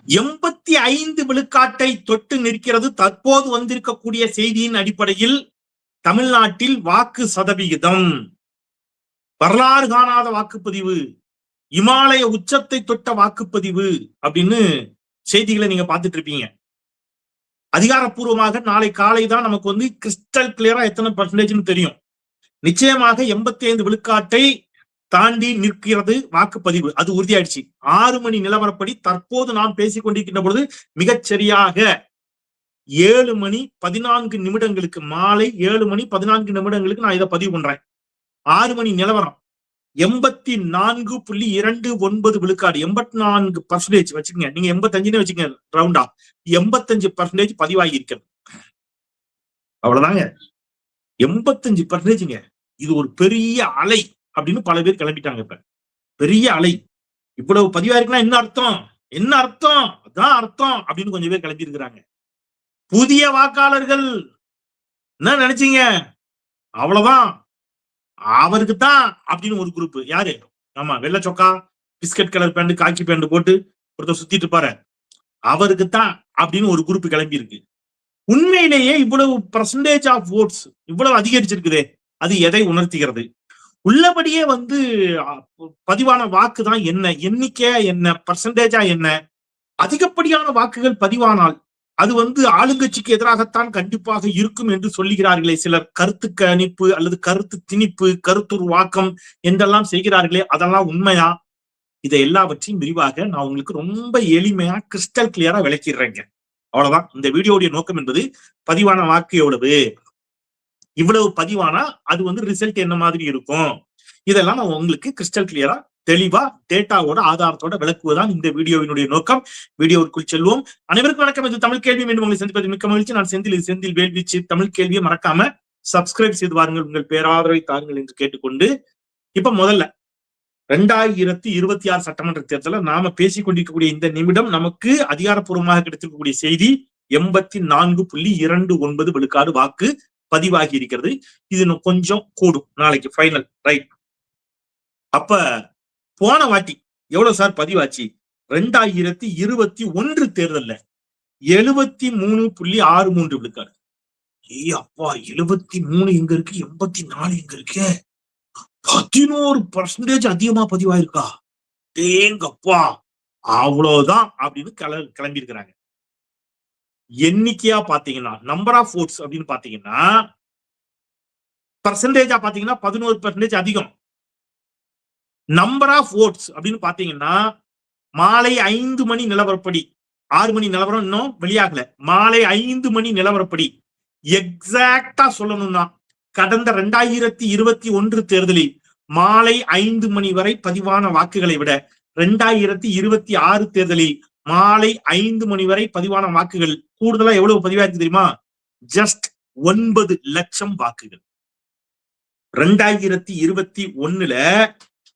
85 விழுக்காட்டை தொட்டு நிற்கிறது தற்போது வந்திருக்கக்கூடிய செய்தியின் அடிப்படையில் தமிழ்நாட்டில் வாக்கு சதவிகிதம். வரலாறு காணாத வாக்குப்பதிவு, இமாலய உச்சத்தை தொட்ட வாக்குப்பதிவு அப்படின்னு செய்திகளை நீங்க பார்த்துட்டு இருப்பீங்க. அதிகாரப்பூர்வமாக நாளை காலை தான் நமக்கு வந்து கிறிஸ்டல் கிளியரா எத்தனை பர்சன்டேஜ்னு தெரியும். நிச்சயமாக 85 விழுக்காட்டை தாண்டி நிற்கிறது வாக்குப்பதிவு, அது உறுதியாயிடுச்சு. 6 மணி நிலவரப்படி தற்போது நாம் பேசிக் கொண்டிருக்கின்ற பொழுது மிகச்சரியாக 7 மணி 14 நிமிடங்களுக்கு, மாலை 7 மணி 14 நிமிடங்களுக்கு நான் இதை பதிவு பண்றேன். 6 மணி நிலவரம் 84.29 விழுக்காடு, 84% வச்சுக்கோங்க. நீங்க 85 வச்சுக்கோங்க ரவுண்டா, 85% பதிவாகி இருக்கிறது. அவ்வளவுதாங்க, 85%. இது ஒரு பெரிய அலை அப்படின்னு பல பேர் கிளம்பிட்டாங்க. இப்ப பெரிய அலை, இவ்வளவு பதிவாயிருக்குன்னா என்ன அர்த்தம், என்ன அர்த்தம், அதான் அர்த்தம் அப்படின்னு கொஞ்சம் பேர் கிளம்பி இருக்கிறாங்க. புதிய வாக்காளர்கள் என்ன நினைச்சீங்க, அவ்வளவுதான் அவருக்கு தான் அப்படின்னு ஒரு குரூப். யாரு, ஆமா வெள்ளை சொக்கா பிஸ்கட் கலர் பேண்ட் காக்கி பேண்ட் போட்டு ஒருத்தர் சுத்திட்டு இருப்பாரு, அவருக்கு தான் அப்படின்னு ஒரு குரூப் கிளம்பி இருக்கு. உண்மையிலேயே இவ்வளவு பர்சன்டேஜ் ஆஃப் ஓட்ஸ் இவ்வளவு அதிகரிச்சிருக்குதே, அது எதை உணர்த்துகிறது? உள்ளபடியே வந்து பதிவான வாக்கு தான் என்ன, எண்ணிக்கை என்ன, பர்சன்டேஜா என்ன? அதிகப்படியான வாக்குகள் பதிவானால் அது வந்து ஆளுங்கட்சிக்கு எதிராகத்தான் கண்டிப்பாக இருக்கும் என்று சொல்லுகிறார்களே சிலர். கருத்து கணிப்பு அல்லது கருத்து திணிப்பு, கருத்துருவாக்கம் என்றெல்லாம் செய்கிறார்களே, அதெல்லாம் உண்மையா? இதை எல்லாவற்றையும் விரிவாக நான் உங்களுக்கு ரொம்ப எளிமையா கிறிஸ்டல் கிளியரா விளக்கிடுறேங்க. அவ்வளவுதான் இந்த வீடியோடைய நோக்கம் என்பது. பதிவான வாக்கு எவ்வளவு, இவ்வளவு பதிவானா அது வந்து ரிசல்ட் என்ன மாதிரி இருக்கும், இதெல்லாம் நான் உங்களுக்கு கிறிஸ்டல் கிளியரா தெளிவா டேட்டாவோட ஆதாரத்தோட விளக்குவதுதான் இந்த வீடியோவினுடைய நோக்கம். வீடியோவுக்குள் செல்வோம். அனைவருக்கும் வணக்கம். இது தமிழ் கேள்வி. மீண்டும் உங்களை சந்திப்பது மிக்க மகிழ்ச்சி. நான் செந்தில் வேல்வீச்சு. தமிழ் கேள்வியை மறக்காம சப்ஸ்கிரைப் செய்து வாருங்கள், உங்கள் பேராதரவை தாருங்கள் என்று கேட்டுக்கொண்டு, இப்ப முதல்ல 2026 சட்டமன்ற தேர்தலில் நாம பேசிக் கொண்டிருக்கக்கூடிய இந்த நிமிடம் நமக்கு அதிகாரப்பூர்வமாக கிடைத்திருக்கக்கூடிய செய்தி 84.29 விழுக்காடு வாக்கு பதிவாகி இருக்கிறது. இது கொஞ்சம் கூடும் நாளைக்கு ஃபைனல், ரைட்? அப்ப போன வாட்டி எவ்வளவு சார் பதிவாச்சு? 2021 தேர்தல்ல 73.63 விழுக்காடு. அப்பா, 73 எங்க இருக்கு, 84 எங்க இருக்கு, 11% அதிகமா பதிவாயிருக்கா? தேங்கப்பா, அவ்வளவுதான் அப்படின்னு கிளம்பி இருக்கிறாங்க. எண்ணிக்கையா பாத்தீங்கன்னா, நம்பர் ஆஃப் ஓட்ஸ் அப்படின்னு பாத்தீங்கன்னா, பர்சன்டேஜா பாத்தீங்கன்னா 11% அதிகம். நம்பர் ஆஃப் ஓட்ஸ் அப்படின்னு பாத்தீங்கன்னா மாலை 5 மணி நிலவரப்படி, 6 மணி நிலவரம் இன்னும் வெளியாகல, மாலை 5 மணி நிலவரப்படி எக்ஸாக்டா சொல்லணும்னா கடந்த 2021 தேர்தலில் மாலை 5 மணி வரை பதிவான வாக்குகளை விட 2026 தேர்தலில் மாலை 5 மணி வரை பதிவான வாக்குகள் கூடுதலா எவ்வளவு பதிவாயிருக்கு தெரியுமா? ஜஸ்ட் 9 லட்சம் வாக்குகள். 2021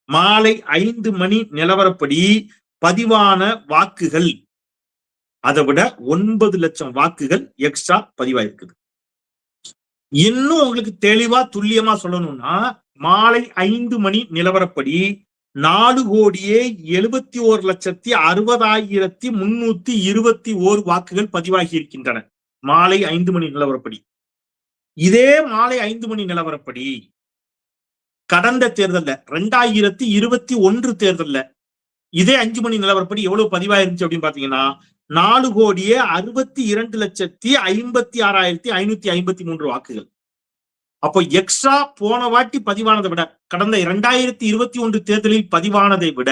மாலை 5 மணி நிலவரப்படி பதிவான வாக்குகள் அதை விட 9 லட்சம் வாக்குகள் எக்ஸ்ட்ரா பதிவாயிருக்குது. இன்னும் உங்களுக்கு தெளிவா துல்லியமா சொல்லணும்னா, மாலை 5 மணி நிலவரப்படி 4,71,60,321 வாக்குகள் பதிவாகி இருக்கின்றன மாலை 5 மணி நிலவரப்படி. இதே மாலை 5 மணி நிலவரப்படி கடந்த தேர்தல்ல 2021 தேர்தல்ல இதே 5 மணி நிலவரப்படி எவ்வளவு பதிவாயிருந்துச்சு அப்படின்னு பாத்தீங்கன்னா 4,62,56,553 வாக்குகள். அப்போ எக்ஸ்ட்ரா போன வாட்டி பதிவானதை விட, கடந்த 2021 தேர்தலில் பதிவானதை விட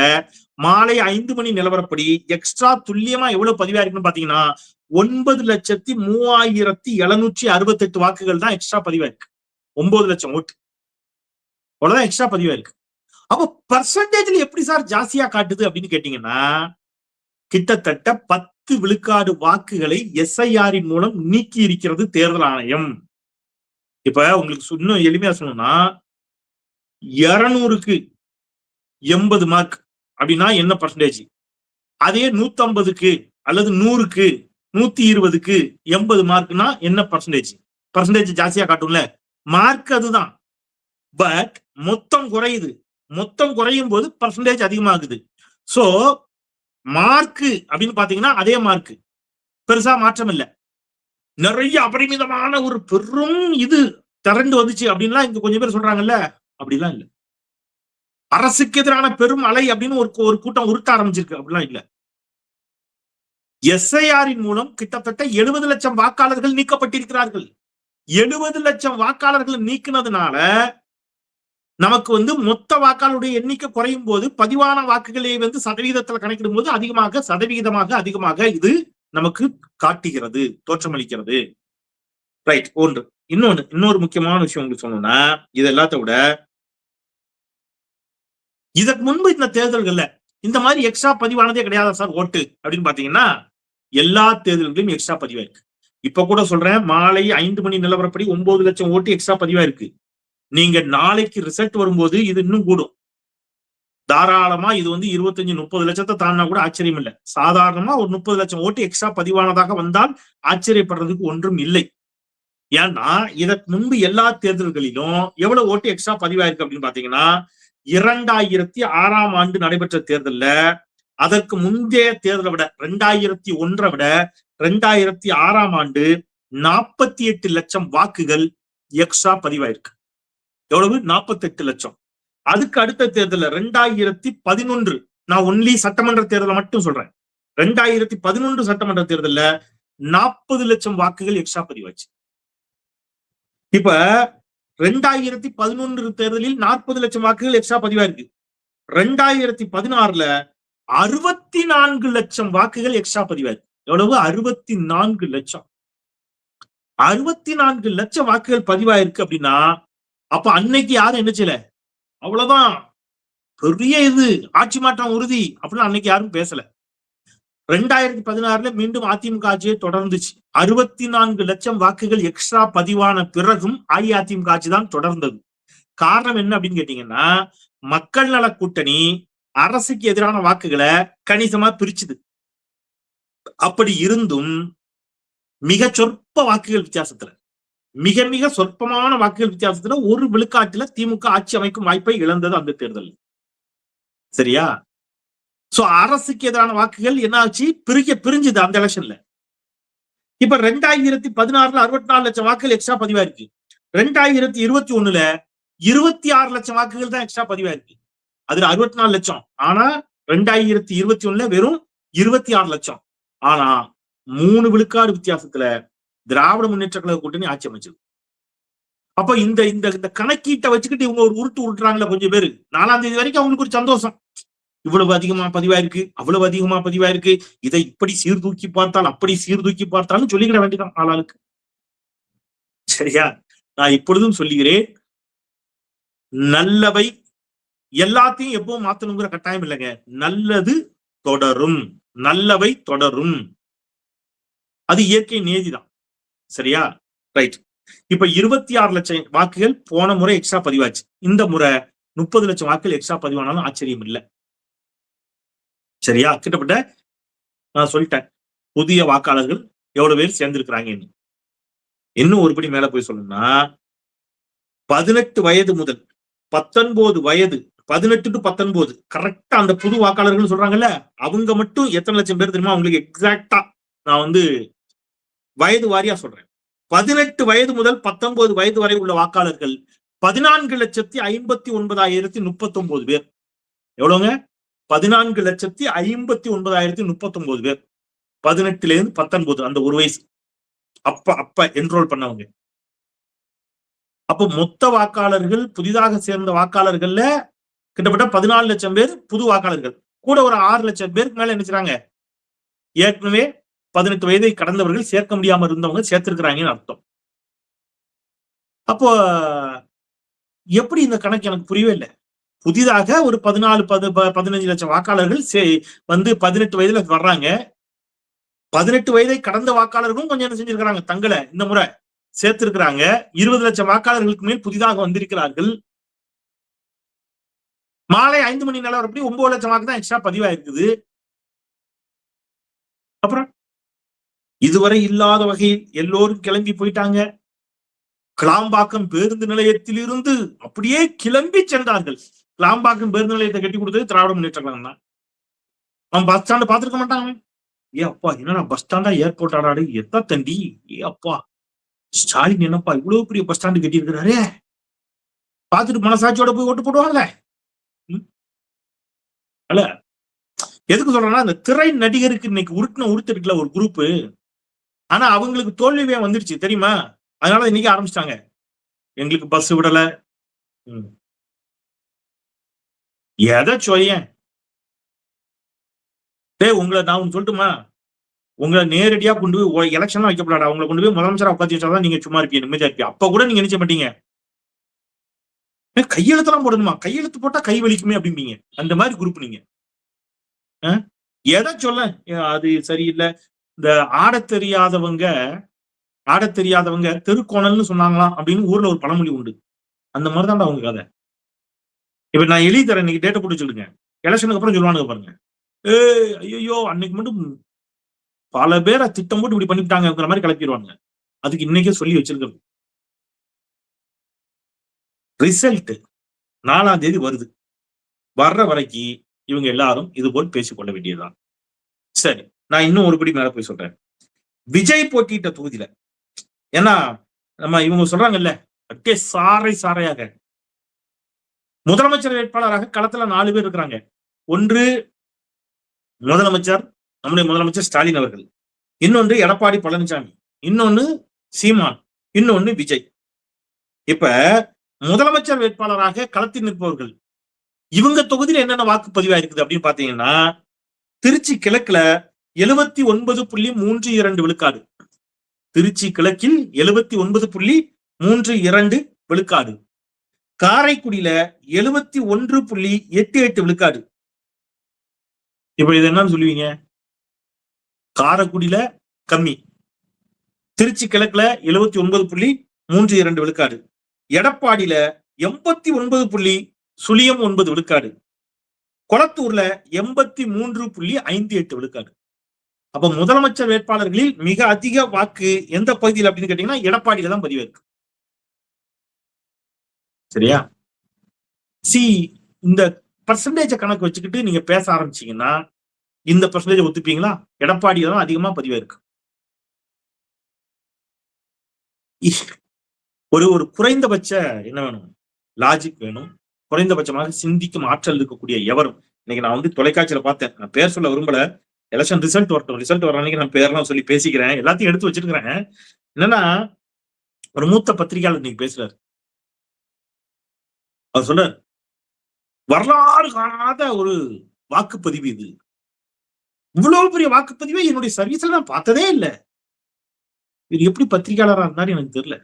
மாலை 5 மணி நிலவரப்படி எக்ஸ்ட்ரா துல்லியமா எவ்வளவு பதிவாயிருக்குன்னு பாத்தீங்கன்னா 9,03,768 வாக்குகள் தான் எக்ஸ்ட்ரா பதிவாயிருக்கு. 9 லட்சம் ஓட்டு அவ்வளவுதான் எக்ஸ்ட்ரா பதிவாயிருக்கு. அப்போ பர்சன்டேஜ்ல எப்படி சார் ஜாஸ்தியா காட்டுது அப்படின்னு கேட்டீங்கன்னா, கிட்டத்தட்ட 10 விழுக்காடு வாக்குகளை SIR-இன் மூலம் நீக்கி இருக்கிறது தேர்தல் ஆணையம். இப்ப உங்களுக்கு இன்னும் எளிமையா சொல்லணும்னா, 200க்கு 80 மார்க் அப்படின்னா என்ன பர்சன்டேஜ்? அதே 150க்கு அல்லது 100க்கு 120க்கு 80 மார்க்னா என்ன பர்சன்டேஜ்? பர்சன்டேஜ் ஜாஸ்தியா காட்டும்ல, மார்க் அதுதான். பட் மொத்தம் குறையுது. மொத்தம் குறையும் போது பர்சன்டேஜ் அதிகமாகுது. சோ மார்க்கு அப்படின்னு பாத்தீங்கன்னா அதே மார்க்கு, பெருசா மாற்றம் இல்ல. நிறைய அபரிமிதமான ஒரு பெரும் இது திரண்டு வந்துச்சு அப்படின்லாம் இங்க கொஞ்சம் பேர் சொல்றாங்கல்ல, அப்படிலாம் இல்ல. அரசுக்கு எதிரான பெரும் அலை அப்படின்னு ஒரு கூட்டம் உருட்ட ஆரம்பிச்சிருக்கு, அப்படிலாம் இல்ல. எஸ்ஐஆரின் மூலம் கிட்டத்தட்ட 70 லட்சம் வாக்காளர்கள் நீக்கப்பட்டிருக்கிறார்கள். 70 லட்சம் வாக்காளர்கள் நீக்கினதுனால நமக்கு மொத்த வாக்காளருடைய எண்ணிக்கை குறையும் போது பதிவான வாக்குகளை சதவீதத்தில் கணக்கிடும் போது அதிகமாக இது நமக்கு காட்டுகிறது, தோற்றமளிக்கிறது. ரைட். ஒன்று. இன்னொரு முக்கியமான விஷயம் உங்களுக்கு சொல்லணும்னா, இது எல்லாத்த விட இதற்கு முன்பு இந்த தேர்தல்கள்ல இந்த மாதிரி எக்ஸ்ட்ரா பதிவானதே கிடையாதா சார் ஓட்டு அப்படின்னு பாத்தீங்கன்னா, எல்லா தேர்தல்களையும் எக்ஸ்ட்ரா பதிவாயிருக்கு. இப்ப கூட சொல்றேன், மாலை 5 மணி நிலவரப்படி 9 லட்சம் ஓட்டு எக்ஸ்ட்ரா பதிவாயிருக்கு. நீங்க நாளைக்கு ரிசல்ட் வரும்போது இது இன்னும் கூடும். தாராளமா இது 25-30 லட்சத்தை தாண்டினா கூட ஆச்சரியம் இல்லை. சாதாரணமா ஒரு 30 லட்சம் ஓட்டு எக்ஸ்ட்ரா பதிவானதாக வந்தால் ஆச்சரியப்படுறதுக்கு ஒன்றும் இல்லை. ஏன்னா இதற்கு முன்பு எல்லா தேர்தல்களிலும் எவ்வளவு ஓட்டு எக்ஸ்ட்ரா பதிவாயிருக்கு அப்படின்னு பாத்தீங்கன்னா, 2006ஆம் ஆண்டு நடைபெற்ற தேர்தல்ல அதற்கு முந்தைய தேர்தலை விட 2001 விட 2006ஆம் ஆண்டு 48 லட்சம் வாக்குகள் எக்ஸ்ட்ரா பதிவாயிருக்கு. எவ்வளவு? 48 லட்சம். அதுக்கு அடுத்த தேர்தல் 2011, நான் ஒன்லி சட்டமன்ற தேர்தலை மட்டும் சொல்றேன். 2011 சட்டமன்ற தேர்தல்ல 40 லட்சம் வாக்குகள் எக்ஸ்ட்ரா பதிவாச்சு. இப்ப 2011 தேர்தலில் 40 லட்சம் வாக்குகள் எக்ஸ்ட்ரா பதிவாயிருக்கு. 2016ல 64 லட்சம் வாக்குகள் எக்ஸ்ட்ரா பதிவாயிருக்கு. எவ்வளவு? 64 லட்சம். 64 லட்சம் வாக்குகள் பதிவாயிருக்கு அப்படின்னா, அப்ப அன்னைக்கு யாரும் என்ன செய்யல, அவ்வளவுதான் பெரிய இது ஆட்சி மாற்றம் உறுதி அப்படின்னு அன்னைக்கு யாரும் பேசல. 2016ல மீண்டும் அதிமுக ஆட்சியை தொடர்ந்துச்சு. 64 லட்சம் வாக்குகள் எக்ஸ்ட்ரா பதிவான பிறகும் அஇஅதிமுக ஆட்சி தான் தொடர்ந்தது. காரணம் என்ன அப்படின்னு கேட்டீங்கன்னா, மக்கள் நல கூட்டணி அரசுக்கு எதிரான வாக்குகளை கணிசமா பிரிச்சுது. அப்படி இருந்தும் மிக சொற்ப வாக்குகள் வித்தியாசத்துல, மிக மிக சொற்பமான வாக்குகள் வித்தியாசத்துல ஒரு விழுக்காட்டுல திமுக ஆட்சி அமைக்கும் வாய்ப்பை இழந்தது அந்த தேர்தல். சரியா? சோ அரசுக்கு எதிரான வாக்குகள் என்ன ஆச்சு? பிரிஞ்சுது அந்த எலெக்ஷன்ல. இப்ப 2016ல 64 லட்சம் வாக்குகள் எக்ஸ்ட்ரா பதிவாயிருக்கு. 2021ல 26 லட்சம் வாக்குகள் தான் எக்ஸ்ட்ரா பதிவாயிருக்கு. அதுல 64 லட்சம். ஆனா 2021ல வெறும் 26 லட்சம். ஆனா 3 விழுக்காடு வித்தியாசத்துல திராவிட முன்னேற்ற கழக கூட்டணி ஆட்சி அமைச்சது. அப்ப இந்த இந்த கணக்கீட்டை வச்சுக்கிட்டு இவங்க ஒரு உருட்டுறாங்களே கொஞ்சம் பேரு, 4ஆம் தேதி வரைக்கும் அவங்களுக்கு ஒரு சந்தோஷம். இவ்வளவு அதிகமா பதிவாயிருக்கு, அவ்வளவு அதிகமா பதிவாயிருக்கு, இதை இப்படி சீர்தூக்கி பார்த்தால் அப்படி சீர்தூக்கி பார்த்தாலும் சொல்லிக்கிட வேண்டியதான் ஆளாளுக்கு. சரியா? நான் இப்பொழுதும் சொல்லுகிறேன், நல்லவை எல்லாத்தையும் எப்பவும் மாத்தணுங்கிற கட்டாயம் இல்லைங்க. நல்லது தொடரும், நல்லவை தொடரும். அது இயற்கை நேதிதான். சரியா? ரைட். இப்ப 26 லட்சம் வாக்குகள் போன முறை எக்ஸ்ட்ரா பதிவாச்சு. இந்த முறை 30 லட்சம் வாக்குகள் எக்ஸ்ட்ரா பதிவானாலும் ஆச்சரியம் இல்லை. சரியா? கிட்டத்தட்ட நான் சொல்லிட்டேன் புதிய வாக்காளர்கள் எவ்வளவு பேர் சேர்ந்திருக்கிறாங்கன்னு. இன்னும் ஒருபடி மேல போய் சொல்லணும்னா, 18 வயது முதல் 19 வயது, 18 to 19 கரெக்டா அந்த புது வாக்காளர்கள் சொல்றாங்கல்ல, அவங்க மட்டும் எத்தனை லட்சம் பேர் தெரியுமா? அவங்களுக்கு எக்ஸாக்டா நான் வயது வாரியா சொல்றேன். 18 வயது முதல் 19 வயது வரை உள்ள வாக்காளர்கள் 14,59,039 பேர். எவ்வளவுங்க? 14,59,039 பேர். 18ல இருந்து 19 அந்த ஒரு வயசு அப்ப என்ரோல் பண்ணவங்க. அப்ப மொத்த வாக்காளர்கள், புதிதாக சேர்ந்த வாக்காளர்கள்ல கிட்டத்தட்ட 14 லட்சம் பேர் புது வாக்காளர்கள். கூட ஒரு 6 லட்சம் பேருக்கு மேல என்ன செய்றாங்க, ஏற்கனவே 18 வயதை கடந்தவர்கள் சேர்க்க முடியாம இருந்தவங்க சேர்த்திருக்கிறாங்கன்னு அர்த்தம். அப்போ எப்படி இந்த கணக்கு எனக்கு புரியவே இல்லை. புதிதாக ஒரு 14-15 லட்சம் வாக்காளர்கள் 18 வயதுல வர்றாங்க. 18 வயதை கடந்த வாக்காளர்களும் கொஞ்சம் என்ன செஞ்சிருக்கிறாங்க, தங்களை இந்த முறை சேர்த்திருக்கிறாங்க. 20 லட்சம் வாக்காளர்களுக்கு மேல் புதிதாக வந்திருக்கிறார்கள். மாலை 5 மணி நிலவரப்படி 9 லட்சம் வாக்கு தான் எக்ஸ்ட்ரா பதிவாயிருக்குது. அப்புறம் இதுவரை இல்லாத வகையில் எல்லோரும் கிளம்பி போயிட்டாங்க. கிளாம்பாக்கம் பேருந்து நிலையத்தில் இருந்து அப்படியே கிளம்பி சென்றார்கள். கிளாம்பாக்கம் பேருந்து நிலையத்தை கட்டி கொடுத்தது திராவிட முன்னேற்ற கழகம் தான். அவன் பஸ் ஸ்டாண்ட் பாத்துருக்க மாட்டான். ஏ அப்பா என்னடா பஸ் ஸ்டாண்டா ஏர்போர்ட் ஆடாடு எத்த தண்டி. ஏ அப்பா ஸ்டாலின் என்னப்பா இவ்வளவு பெரிய பஸ் ஸ்டாண்டு கட்டி இருக்கிறாரு, பாத்துட்டு மனசாட்சியோட போய் ஓட்டு போடுவாங்கல்ல. அல்ல எதுக்கு சொல்றேன்னா, அந்த திரை நடிகருக்கு இன்னைக்கு உடுத்து இருக்குல்ல ஒரு குரூப், ஆனா அவங்களுக்கு தோல்வியே வந்துருச்சு தெரியுமா? அதனால இன்னைக்கு ஆரம்பிச்சிட்டாங்க, எங்களுக்கு பஸ் விடல. எதை சொல்லேன் உங்களை நான் ஒண்ணு சொல்லட்டுமா? உங்களை நேரடியா கொண்டு போய் எலெக்ஷன் வைக்கப்படாடா, உங்களை கொண்டு போய் முதலமைச்சரா உட்காந்து வச்சாதான் நீங்க சும்மா இருப்பீங்க, நிம்மதியா இருப்பீங்க. அப்ப கூட நீங்க நினைச்ச மாட்டீங்க. கையெழுத்தெல்லாம் போடணுமா? கையெழுத்து போட்டா கை வலிக்குமே அப்படிம்பீங்க. அந்த மாதிரி குரூப் நீங்க. எதை சொல்ல அது சரியில்லை. இந்த ஆடத் தெரியாதவங்க தெருக்கோணல்னு சொன்னாங்களாம் அப்படின்னு ஊர்ல ஒரு பழமொழி உண்டு. அந்த மாதிரிதான் அவங்க கதை. இப்ப நான் எழுதி தரேன், இன்னைக்கு டேட்டை போட்டு சொல்லுங்க, எலெக்ஷனுக்கு அப்புறம் சொல்லுவானுங்க பாருங்க. ஐயோ அன்னைக்கு மட்டும் பல பேரை திட்டம் போட்டு இப்படி பண்ணிவிட்டாங்கிற மாதிரி கிளப்பிடுவாங்க. அதுக்கு இன்னைக்கே சொல்லி வச்சிருக்கிறது. ரிசல்ட் 4ஆம் தேதி வருது. வர்ற வரைக்கும் இவங்க எல்லாரும் இது போல் பேசிக்கொள்ள வேண்டியதுதான். சரி, நான் இன்னும் ஒருபடி மேல போய் சொல்றேன். விஜய் போட்டியிட்ட தொகுதியில, ஏன்னா நம்ம இவங்க சொல்றாங்கல்ல, அப்படியே சாறையாக முதலமைச்சர் வேட்பாளராக களத்துல 4 பேர் இருக்கிறாங்க. ஒன்று முதலமைச்சர், நம்முடைய முதலமைச்சர் ஸ்டாலின் அவர்கள், இன்னொன்று எடப்பாடி பழனிசாமி, இன்னொன்னு சீமான், இன்னொன்னு விஜய். இப்ப முதலமைச்சர் வேட்பாளராக களத்தில் நிற்பவர்கள் இவங்க தொகுதியில் என்னென்ன வாக்குப்பதிவா இருக்குது அப்படின்னு பாத்தீங்கன்னா, திருச்சி கிழக்குல 79.32 விழுக்காடு, திருச்சி கிழக்கில் 79.32 விழுக்காடு, காரைக்குடியில 71.88 விழுக்காடு. இப்ப இது என்னன்னு சொல்லுவீங்க? காரைக்குடியில கம்மி, திருச்சி கிழக்குல 79.32 விழுக்காடு, எடப்பாடியில 89.09 விழுக்காடு, கொளத்தூர்ல 83.58 விழுக்காடு. அப்ப முதலமைச்சர் வேட்பாளர்களில் மிக அதிக வாக்கு எந்த பகுதியில் அப்படின்னு கேட்டீங்கன்னா எடப்பாடியில தான் பதிவாயிருக்கு. சரியா? இந்த பர்சன்டேஜ கணக்கு வச்சுக்கிட்டு நீங்க பேச ஆரம்பிச்சீங்கன்னா இந்த பர்சன்டேஜ் ஒத்துப்பீங்களா? எடப்பாடியில தான் அதிகமா பதிவாயிருக்கு. ஒரு குறைந்தபட்ச என்ன வேணும்? லாஜிக் வேணும். குறைந்தபட்சமாக சிந்திக்கும் ஆற்றல் இருக்கக்கூடிய எவரும். இன்னைக்கு நான் வந்து தொலைக்காட்சியில பார்த்தேன், நான் பேர் சொல்ல விரும்பல, எலெக்ஷன் ரிசல்ட் வரட்டும், ரிசல்ட் வர அன்னைக்கு நான் பேர்லாம் சொல்லி பேசிக்கிறேன், எல்லாத்தையும் எடுத்து வச்சிருக்கிறேன். என்னன்னா, ஒரு மூத்த பத்திரிகையாளர் இன்னைக்கு பேசுறாரு. அவர் சொல்றாரு, வரலாறு காணாத ஒரு வாக்குப்பதிவு இது, இவ்வளவு பெரிய வாக்குப்பதிவை என்னுடைய சர்வீஸ்ல நான் பார்த்ததே இல்லை. இது எப்படி பத்திரிகையாளரா இருந்தாரு எனக்கு தெரியல.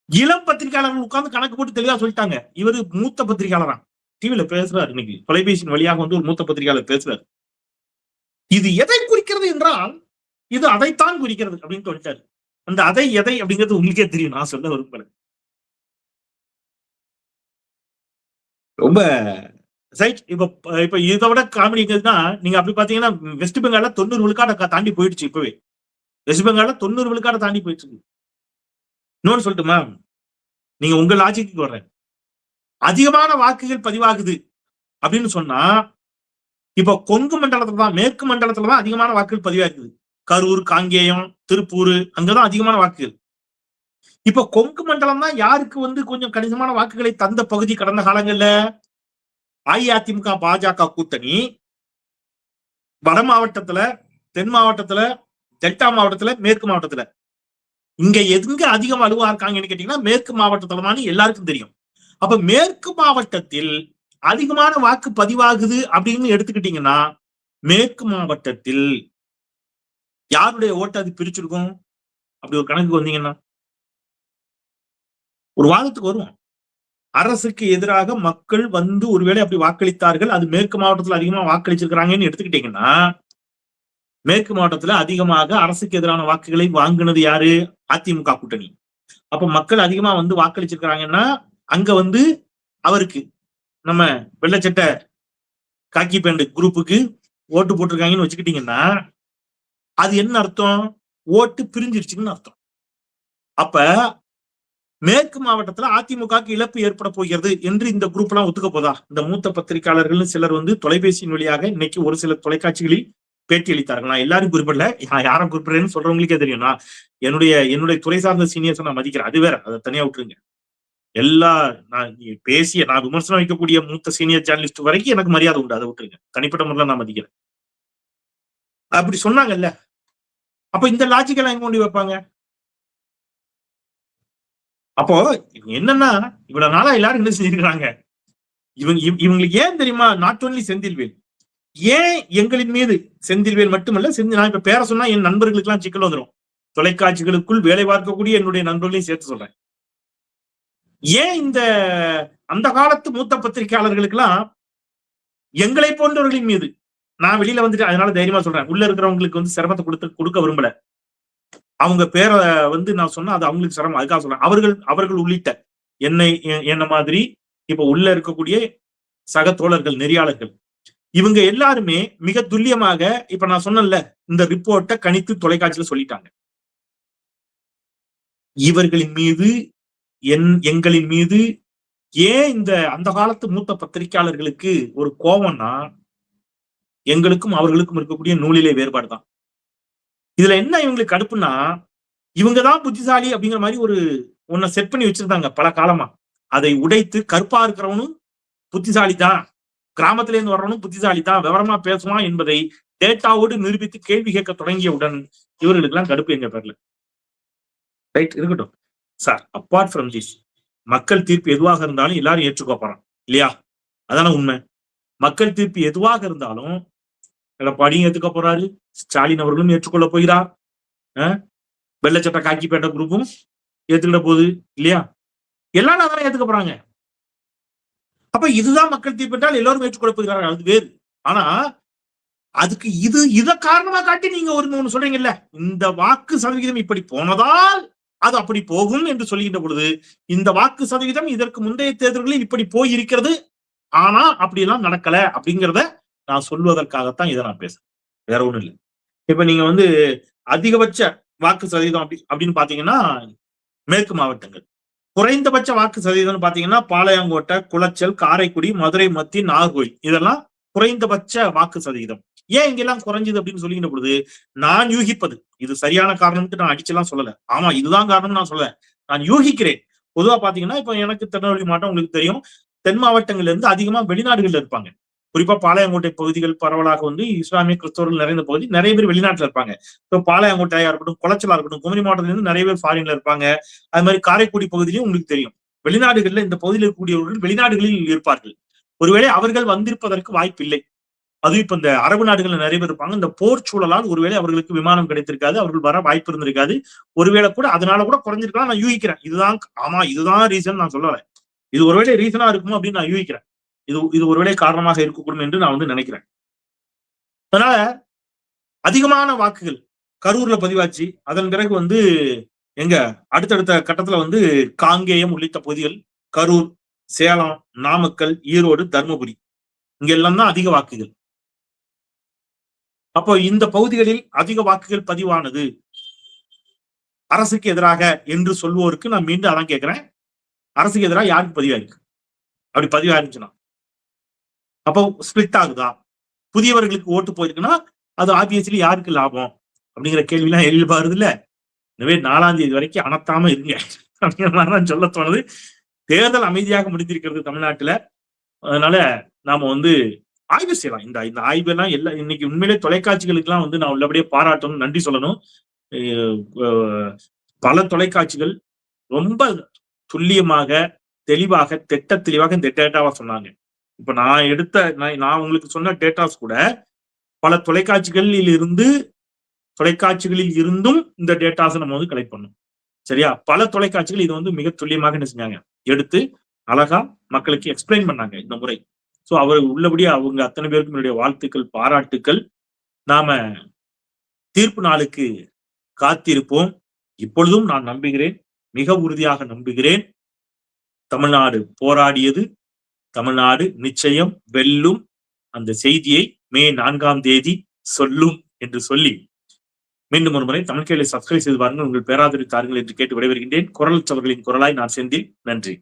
இளம் பத்திரிகையாளர்கள் உட்கார்ந்து கணக்கு போட்டு தெளிவா சொல்லிட்டாங்க. இவரு மூத்த பத்திரிகையாளரா டிவில பேசுறாரு, இன்னைக்கு தொலைபேசியின் வழியாக வந்து ஒரு மூத்த பத்திரிகையாளர் பேசுறாரு. இது எதை குறிக்கிறது என்றால் இது அதைத்தான் குறிக்கிறது அப்படின்னு சொல்லிட்டாரு. அந்த அதை எதை அப்படிங்கிறது உங்களுக்கே தெரியும், நான் சொல்ல விரும்பல. ரொம்ப இப்ப இதை விட காமெடி நீங்க அப்படி பாத்தீங்கன்னா வெஸ்ட் பெங்கால்ல 90 விழுக்காட தாண்டி போயிடுச்சு. இப்பவே வெஸ்ட் பெங்கால்ல 90 விழுக்காட தாண்டி போயிடுச்சு. இன்னொன்னு சொல்லட்டுமா? நீங்க உங்க லாஜிக்கு வர்றேன், அதிகமான வாக்குகள் பதிவாகுது அப்படின்னு சொன்னா இப்ப கொங்கு மண்டலத்துல தான், மேற்கு மண்டலத்துல தான் அதிகமான வாக்குகள் பதிவாகுது. கரூர், காங்கேயம், திருப்பூர், அங்கதான் அதிகமான வாக்குகள். இப்ப கொங்கு மண்டலம் தான் யாருக்கு வந்து கொஞ்சம் கணிசமான வாக்குகளை தந்த பகுதி. கடந்த காலங்கள்ல அஇஅதிமுக பாஜக கூட்டணி வட மாவட்டத்துல, தென் மாவட்டத்துல, டெல்டா மாவட்டத்துல, மேற்கு மாவட்டத்துல, இங்க எங்க அதிகம் வலுவா இருக்காங்கன்னு கேட்டீங்கன்னா மேற்கு மாவட்டத்துல தான் எல்லாருக்கும் தெரியும். அப்ப மேற்கு மாவட்டத்தில் அதிகமான வாக்கு பதிவாகுது அப்படின்னு எடுத்துக்கிட்டீங்கன்னா மேற்கு மாவட்டத்தில் யாருடைய ஓட்டு அது பிரிச்சிருக்கும்? அப்படி ஒரு கணக்கு வந்தீங்கன்னா ஒரு வாதத்துக்கு வருவோம். அரசுக்கு எதிராக மக்கள் வந்து ஒருவேளை அப்படி வாக்களித்தார்கள், அது மேற்கு மாவட்டத்துல அதிகமா வாக்களிச்சிருக்கிறாங்கன்னு எடுத்துக்கிட்டீங்கன்னா மேற்கு மாவட்டத்துல அதிகமாக அரசுக்கு எதிரான வாக்குகளை வாங்கினது யாரு? அதிமுக கூட்டணி. அப்ப மக்கள் அதிகமா வந்து வாக்களிச்சிருக்கிறாங்கன்னா அங்க வந்து அவருக்கு நம்ம வெள்ளச்சட்டை காக்கி பேண்ட் குரூப்புக்கு ஓட்டு போட்டிருக்காங்கன்னு வச்சுக்கிட்டீங்கன்னா அது என்ன அர்த்தம்? ஓட்டு பிரிஞ்சிருச்சுன்னு அர்த்தம். அப்ப மேற்கு மாவட்டத்துல அதிமுகவுக்கு இழப்பு ஏற்பட போகிறது என்று இந்த குரூப் எல்லாம் ஒத்துக்க போதா? இந்த மூத்த பத்திரிகையாளர்கள் சிலர் தொலைபேசியின் வழியாக இன்னைக்கு ஒரு சில தொலைக்காட்சிகளில் பேட்டி அளித்தார்கள். நான் எல்லாரும் குறிப்பிடல, யாரும் குறிப்பிடுறேன்னு சொல்றவங்களுக்கே தெரியும். நான் என்னுடைய துறை சார்ந்த சீனியர்ஸ் நான் மதிக்கிறேன், அது வேற, அதை தனியா விட்டுருங்க. நான் விமர்சனம் வைக்கக்கூடிய மூத்த சீனியர் ஜேர்னலிஸ்ட் வரைக்கும் எனக்கு மரியாதை உண்டு, அதை விட்டுருங்க. தனிப்பட்ட முறையில் நான் மதிக்கிறேன். அப்படி சொன்னாங்கல்ல, அப்ப இந்த லாஜிக் எல்லாம் எங்க கொண்டு வைப்பாங்க? அப்போ என்னன்னா, இவ்வளவு நாளா எல்லாரும் என்ன செஞ்சிருக்கிறாங்க, இவங்களுக்கு ஏன் தெரியுமா, நாட் ஓன்லி செந்தில்வேல், ஏன் எங்களின் மீது செந்தில்வேல் மட்டுமல்ல, நான் இப்ப பேர சொன்னா என் நண்பர்களுக்கு எல்லாம் சிக்கல் வந்துடும். தொலைக்காட்சிகளுக்குள் வேலை பார்க்கக்கூடிய என்னுடைய நண்பர்களையும் சேர்த்து சொல்றேன். ஏன் இந்த அந்த காலத்து மூத்த பத்திரிகையாளர்களுக்கு எல்லாம் எங்களை போன்றவர்களின் மீது, நான் வெளியில வந்துட்டு அதனால தைரியமா சொல்றேன், உள்ள இருக்கிறவங்களுக்கு சிரமத்தை கொடுக்க விரும்பல. அவங்க பேரை நான் சொன்னா அது அவங்களுக்கு சிரமம், அதுக்காக சொல்றேன். அவர்கள் உள்ளிட்ட என்ன மாதிரி இப்ப உள்ள இருக்கக்கூடிய சக தோழர்கள், நெறியாளர்கள், இவங்க எல்லாருமே மிக துல்லியமாக இப்ப நான் சொன்னேன்ல, இந்த ரிப்போர்ட்டை கணித்து தொலைக்காட்சியில சொல்லிட்டாங்க. இவர்களின் மீது எங்களின் மீது ஏன் இந்த அந்த காலத்து மூத்த பத்திரிகையாளர்களுக்கு ஒரு கோபம்னா, எங்களுக்கும் அவர்களுக்கும் இருக்கக்கூடிய நூலிலே வேறுபாடு தான். இதுல என்ன இவங்களுக்கு கடுப்புன்னா, இவங்கதான் புத்திசாலி அப்படிங்கிற மாதிரி ஒன்ன செட் பண்ணி வச்சிருந்தாங்க பல காலமா. அதை உடைத்து கருப்பா இருக்கிறவனும் புத்திசாலி தான், கிராமத்துல இருந்து வர்றவனும் புத்திசாலி தான், விவரமா பேசுவான் என்பதை டேட்டாவோடு நிரூபித்து கேள்வி கேட்க தொடங்கியவுடன் இவர்களுக்கு எல்லாம் கடுப்பு எங்க பேர்ல. ரைட், இருக்கட்டும் சார். அப்பார்ட் ஃப்ரம் திஸ், மக்கள் தீர்ப்பு எதுவாக இருந்தாலும் எல்லாரும் ஏற்றுக்கோ போறான் இல்லையா? அதான உண்மை. மக்கள் தீர்ப்பு எதுவாக இருந்தாலும் எடப்பாடியும் ஏற்றுக்க போறாரு, ஸ்டாலின் அவர்களும் ஏற்றுக்கொள்ள போகிறார், வெள்ளச்சட்ட காக்கிப்பேட்டை குரூப்பும் ஏத்துக்கிட்ட போகுது இல்லையா? எல்லாரும் அதான் ஏத்துக்க போறாங்க. அப்ப இதுதான் மக்கள் தீர்ப்பு என்றால் எல்லாரும் ஏற்றுக்கொள்ள போகிறார்கள், அது வேறு. ஆனா அதுக்கு இத காரணமா காட்டி நீங்க ஒண்ணு சொல்றீங்கல்ல, இந்த வாக்கு சதவிகிதம் இப்படி போனதால் அது அப்படி போகும் என்று சொல்லுகின்ற பொழுது, இந்த வாக்கு சதவீதம் இதற்கு முந்தைய தேர்தல்களில் இப்படி போயிருக்கிறது, ஆனா அப்படி எல்லாம் நடக்கல அப்படிங்கிறத நான் சொல்வதற்காகத்தான் இதை நான் பேசுறேன், வேற ஒண்ணும் இல்லை. இப்ப நீங்க அதிகபட்ச வாக்கு சதவீதம் அப்படின்னு பாத்தீங்கன்னா மேற்கு மாவட்டங்கள், குறைந்தபட்ச வாக்கு சதவீதம் பாத்தீங்கன்னா பாளையங்கோட்டை, குளச்சல், காரைக்குடி, மதுரை மத்தி, நாகர்கோவில், இதெல்லாம் குறைந்தபட்ச வாக்கு சதவீதம். ஏன் இங்கெல்லாம் குறைஞ்சது அப்படின்னு சொல்லிக்கிற பொழுது, நான் யூகிப்பது, இது சரியான காரணம்ட்டு நான் அடிச்செல்லாம் சொல்லல, ஆமா இதுதான் காரணம் நான் சொல்ல, நான் யூகிக்கிறேன். பொதுவா பாத்தீங்கன்னா இப்ப எனக்கு திருநெல்வேலி மாவட்டம் உங்களுக்கு தெரியும், தென் மாவட்டங்கள்ல இருந்து அதிகமா வெளிநாடுகள்ல இருப்பாங்க. குறிப்பா பாளையங்கோட்டை பகுதிகள் பரவலாக இஸ்லாமிய கிறிஸ்தவர்கள் நிறைந்த பகுதி, நிறைய பேர் வெளிநாட்டுல இருப்பாங்க. இப்போ பாளையங்கோட்டையா இருக்கட்டும், குளச்சலா இருக்கட்டும், குமரி மாவட்டத்துல இருந்து நிறைய பேர் ஃபாரின்ல இருப்பாங்க. அது மாதிரி காரைக்குடி பகுதியிலும் உங்களுக்கு தெரியும், வெளிநாடுகள்ல இந்த பகுதியில் இருக்கக்கூடியவர்கள் வெளிநாடுகளில் இருப்பார்கள். ஒருவேளை அவர்கள் வந்திருப்பதற்கு வாய்ப்பு இல்லை. அதுவும் இப்ப இந்த அரபு நாடுகள்ல நிறைய பேர் இருப்பாங்க. இந்த போர் சூழலால் ஒருவேளை அவர்களுக்கு விமானம் கிடைத்திருக்காது, அவர்கள் வர வாய்ப்பு இருந்திருக்காது. ஒருவேளை கூட அதனால கூட குறைஞ்சிருக்கலாம் நான் யூகிக்கிறேன். இதுதான் ரீசன் நான் சொல்லல, இது ஒருவேளை ரீசனா இருக்கும் அப்படின்னு நான் யூகிக்கிறேன். இது ஒருவேளை காரணமாக இருக்கக்கூடும் என்று நான் நினைக்கிறேன். அதனால அதிகமான வாக்குகள் கரூர்ல பதிவாச்சு. அதன் பிறகு எங்க அடுத்தடுத்த கட்டத்துல காங்கேயம் உள்ளிட்ட பகுதிகள், கரூர், சேலம், நாமக்கல், ஈரோடு, தர்மபுரி, இங்க எல்லாம் தான் அதிக வாக்குகள். அப்போ இந்த பகுதிகளில் அதிக வாக்குகள் பதிவானது அரசுக்கு எதிராக என்று சொல்வோருக்கு நான் மீண்டும் அதான் கேட்கிறேன், அரசுக்கு எதிராக யாருக்கு பதிவாயிருக்கு? அப்படி பதிவாயிருந்துச்சுன்னா அப்போ ஸ்பிளிட் ஆகுதா? புதியவர்களுக்கு ஓட்டு போயிருக்குன்னா அது ஆப்வியஸ்லி யாருக்கு லாபம் அப்படிங்கிற கேள்வி எல்லாம் எழுப்பாருது இல்ல. எனவே 4ஆம் தேதி வரைக்கும் அனத்தாம இருங்க அப்படிங்கிற மாதிரிதான் சொல்ல தோணுது. தேர்தல் அமைதியாக முடிந்திருக்கிறது தமிழ்நாட்டுல. அதனால நாம ஆய்வு செய்யலாம். இந்த ஆய்வு எல்லாம் இன்னைக்கு உண்மையிலே தொலைக்காட்சிகளுக்கு எல்லாம் நான் உள்ளபடியே பாராட்டணும், நன்றி சொல்லணும். பல தொலைக்காட்சிகள் ரொம்ப துல்லியமாக, தெளிவாக, தெளிவாக இந்த டேட்டாவா சொன்னாங்க. இப்ப நான் உங்களுக்கு சொன்ன டேட்டாஸ் கூட பல தொலைக்காட்சிகளில் இருந்தும் இந்த டேட்டாஸ் நம்ம கலெக்ட் பண்ணோம். சரியா? பல தொலைக்காட்சிகள் இது மிக துல்லியமாக என்ன செஞ்சாங்க, எடுத்து அழகா மக்களுக்கு எக்ஸ்பிளைன் பண்ணாங்க இந்த முறை. சோ அவர் உள்ளபடியே அவங்க அத்தனை பேருக்கும் என்னுடைய வாழ்த்துக்கள், பாராட்டுக்கள். நாம தீர்ப்பு நாளுக்கு காத்திருப்போம். இப்பொழுதும் நான் நம்புகிறேன், மிக உறுதியாக நம்புகிறேன், தமிழ்நாடு போராடியது, தமிழ்நாடு நிச்சயம் வெல்லும். அந்த செய்தியை மே 4ஆம் தேதி சொல்லும் என்று சொல்லி மீண்டும் ஒரு முறை தமிழ் கேள்வி சப்ஸ்கிரைப் செய்து பாருங்கள், உங்கள் பேராதரவு தாருங்கள் என்று கேட்டு விடைபெறுகின்றேன். குரலற்றவர்களின் குரலாய் நான் செந்தில். நன்றி.